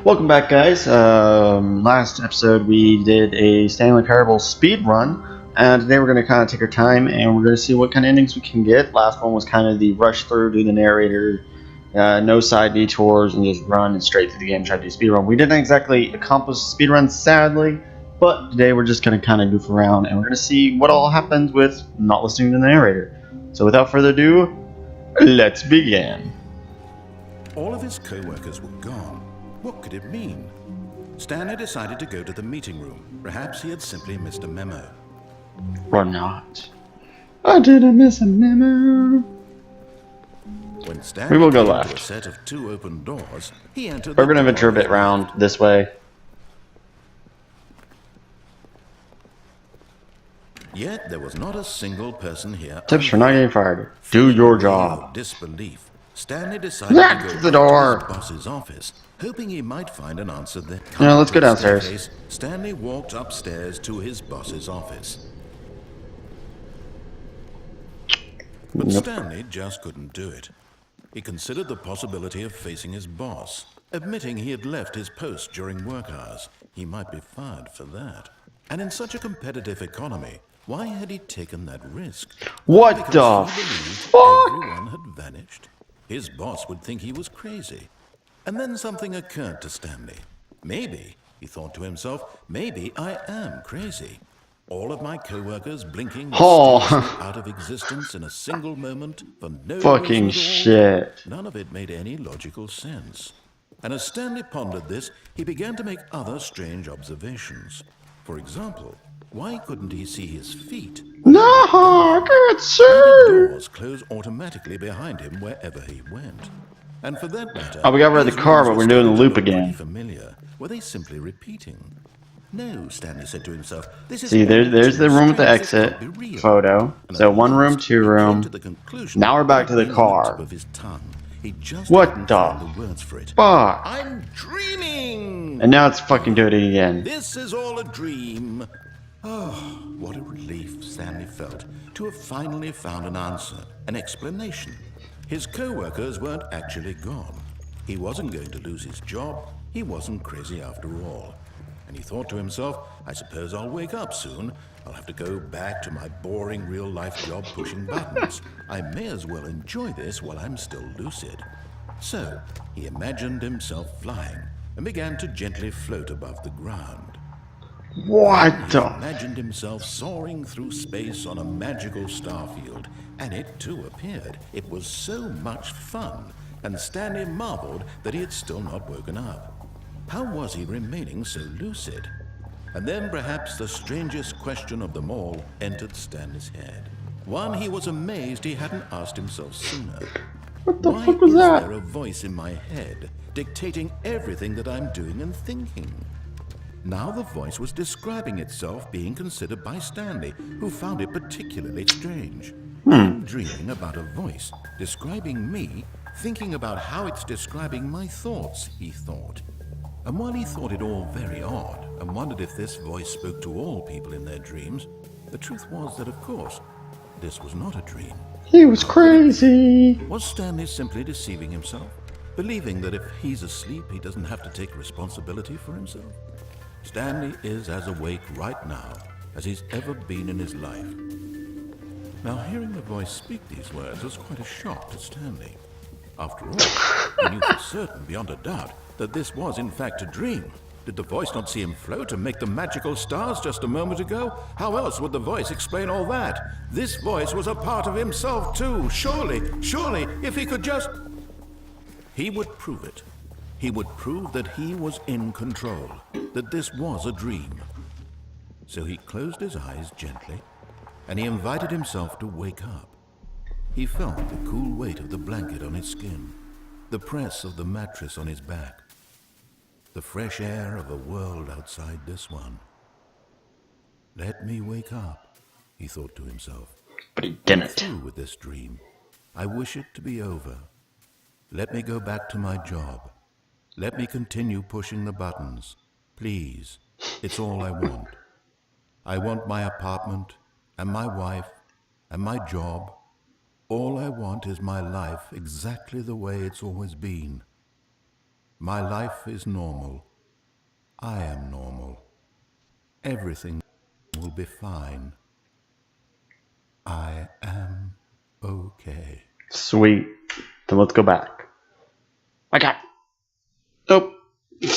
Welcome back, guys. Last episode we did a Stanley Parable speed run, and today we're going to kind of take our time and we're going to see what kind of endings we can get. Last one was kind of the rush through, do the narrator, no side detours, and just run and straight through the game, try to do speed run. We didn't exactly accomplish speed run, sadly, but today we're just going to kind of goof around and we're going to see what all happens with not listening to the narrator. So without further ado, let's begin. All of his co-workers were gone. What could it mean? Stanley decided to go to the meeting room. Perhaps he had simply missed a memo. Or not. I didn't miss a memo. When Stanley We will go came left. to a set of two open doors, he entered We're the going to door venture a bit round this way. Yet there was not a single person here. Tips for not getting fired. Do your job. Disbelief. Stanley decided Lock to go the back door. to his boss's office, hoping he might find an answer there. Yeah, let's go downstairs. Staircase, Stanley walked upstairs to his boss's office. But Nope. Stanley just couldn't do it. He considered the possibility of facing his boss, admitting he had left his post during work hours. He might be fired for that. And in such a competitive economy, why had he taken that risk? What Because the he believed fuck? everyone had vanished. His boss would think he was crazy. And then something occurred to Stanley. Maybe, he thought to himself, maybe I am crazy. All of my co-workers blinking Oh. mysteriously out of existence in a single moment for no Fucking reason at all. shit. None of it made any logical sense. And as Stanley pondered this, he began to make other strange observations. For example, why couldn't he see his feet? No, I can't see. Doors close automatically behind him wherever he went. And for that matter, Oh, we got rid of the these car, rooms but were we're doing the starting to loop look pretty again. Familiar. Were they simply repeating? No, Stanley said to himself. This is See, there's too the room with the strange. This exit can't be real. photo. And So at one room, last, two he came room. to the conclusion Now we're back that to the it was on car. tip of his tongue. He just What couldn't the find the words for it. Fuck. I'm dreaming. And now it's fucking doing it again. This is all a dream. Oh, what a relief Stanley felt to have finally found an answer, an explanation. His co-workers weren't actually gone. He wasn't going to lose his job. He wasn't crazy after all. And he thought to himself, I suppose I'll wake up soon. I'll have to go back to my boring real-life job pushing buttons. I may as well enjoy this while I'm still lucid. So, he imagined himself flying and began to gently float above the ground. What He the? imagined himself soaring through space on a magical starfield, and it too appeared. It was so much fun, and Stanley marveled that he had still not woken up. How was he remaining so lucid? And then perhaps the strangest question of them all entered Stanley's head. One he was amazed he hadn't asked himself sooner. What the Why fuck was is that? there a voice in my head dictating everything that I'm doing and thinking? Now the voice was describing itself being considered by Stanley, who found it particularly strange. I'm dreaming about a voice describing me, thinking about how it's describing my thoughts, he thought. And while he thought it all very odd and wondered if this voice spoke to all people in their dreams, the truth was that, of course, this was not a dream. He was crazy. Was Stanley simply deceiving himself, believing that if he's asleep, he doesn't have to take responsibility for himself? Stanley is as awake right now as he's ever been in his life. Now, hearing the voice speak these words was quite a shock to Stanley. After all, he knew for certain, beyond a doubt, that this was in fact a dream. Did the voice not see him float and make the magical stars just a moment ago? How else would the voice explain all that? This voice was a part of himself too. Surely, if he could just... He would prove it. He would prove that he was in control, that this was a dream. So he closed his eyes gently, and he invited himself to wake up. He felt the cool weight of the blanket on his skin, the press of the mattress on his back, the fresh air of a world outside this one. Let me wake up, he thought to himself. But he didn't. Through with this dream. I wish it to be over. Let me go back to my job. Let me continue pushing the buttons. Please, it's all I want. I want my apartment, and my wife, and my job. All I want is my life exactly the way it's always been. My life is normal. I am normal. Everything will be fine. I am okay. Sweet. Then let's go back. I got. Nope. We're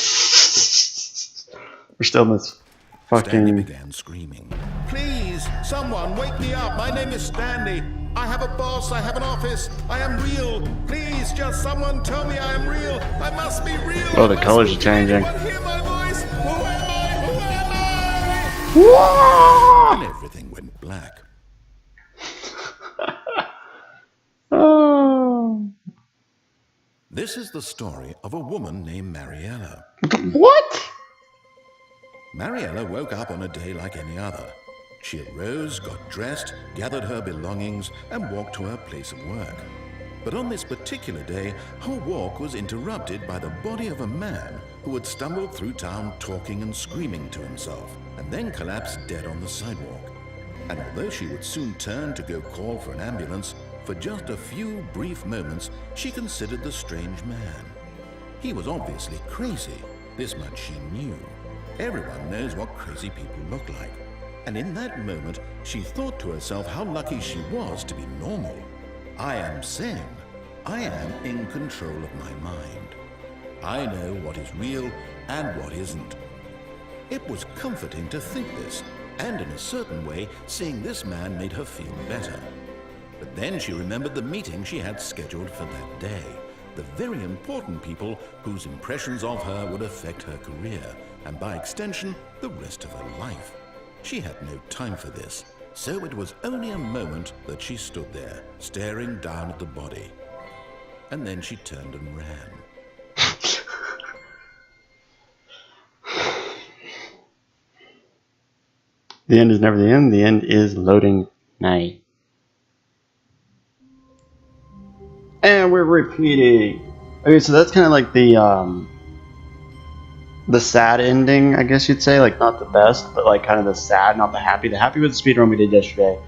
still in this Stanley fucking. began screaming. Please, someone wake me up. My name is Stanley. I have a boss. I have an office. I am real. Please, just someone tell me I am real. I must be real. Oh, the colors are changing. Hear my voice. Who am I? Who am I? And everything went black. Oh. This is the story of a woman named Mariella. What? Mariella woke up on a day like any other. She arose, got dressed, gathered her belongings, and walked to her place of work. But on this particular day, her walk was interrupted by the body of a man who had stumbled through town talking and screaming to himself, and then collapsed dead on the sidewalk. And although she would soon turn to go call for an ambulance, for just a few brief moments, she considered the strange man. He was obviously crazy. This much she knew. Everyone knows what crazy people look like. And in that moment, she thought to herself how lucky she was to be normal. I am sane. I am in control of my mind. I know what is real and what isn't. It was comforting to think this, and in a certain way, seeing this man made her feel better. But then she remembered the meeting she had scheduled for that day. The very important people whose impressions of her would affect her career, and by extension, the rest of her life. She had no time for this, so it was only a moment that she stood there, staring down at the body. And then she turned and ran. The end is never the end. The end is loading night. And we're repeating. Okay, so that's kind of like the sad ending, I guess you'd say. Like, not the best, but like kind of the sad, not the happy. The happy was the speedrun we did yesterday.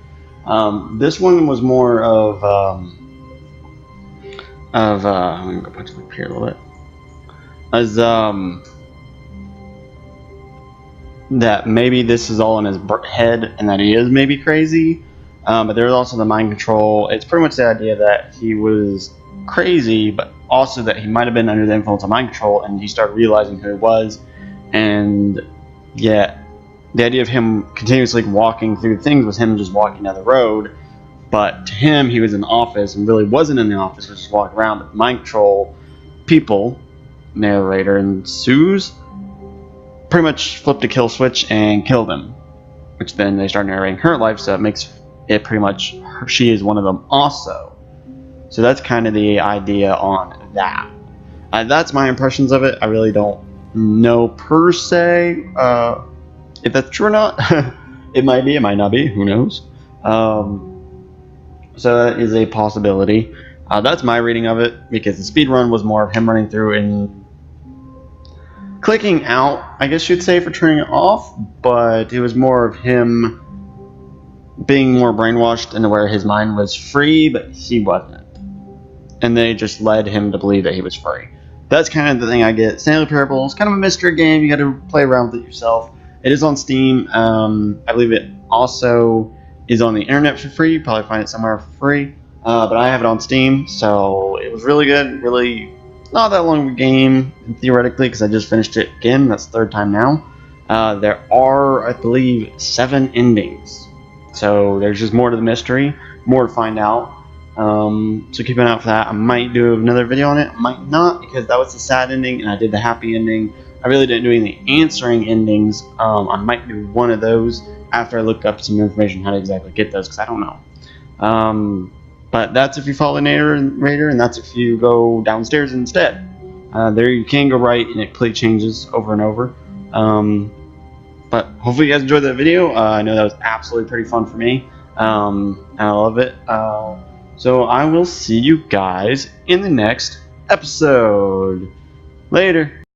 This one was more of I'm gonna go punch up here a little bit. As that maybe this is all in his head and that he is maybe crazy. But there's also the mind control. It's pretty much the idea that he was crazy, but also that he might have been under the influence of mind control, and he started realizing who he was. And yet, the idea of him continuously walking through things was him just walking down the road. But to him, he was in the office and really wasn't in the office, was just walking around. But mind control people, narrator and Suze, pretty much flipped a kill switch and killed him. Which then they start narrating her life, so it makes it pretty much she is one of them also. So that's kind of the idea on that. That's my impressions of it. I really don't know per se if that's true or not. It might be, it might not be, who knows. So that is a possibility. That's my reading of it, because the speedrun was more of him running through and clicking out, I guess you'd say, for turning it off, but it was more of him being more brainwashed into where his mind was free, but he wasn't. And they just led him to believe that he was free. That's kind of the thing I get. Stanley Parable is kind of a mystery game. You got to play around with it yourself. It is on Steam. I believe it also is on the internet for free. You probably find it somewhere for free. But I have it on Steam, so it was really good. Really not that long of a game, theoretically, because I just finished it again. That's the third time now. There are, I believe, 7 endings. So there's just more to the mystery, more to find out. So keep an eye out for that. I might do another video on it, I might not, because that was the sad ending and I did the happy ending. I really didn't do any answering endings. I might do one of those after I look up some information how to exactly get those, because I don't know. But that's if you follow the narrator, and that's if you go downstairs instead. There you can go right and it completely changes over and over. But hopefully you guys enjoyed that video. I know that was absolutely pretty fun for me. And I love it. So I will see you guys in the next episode. Later.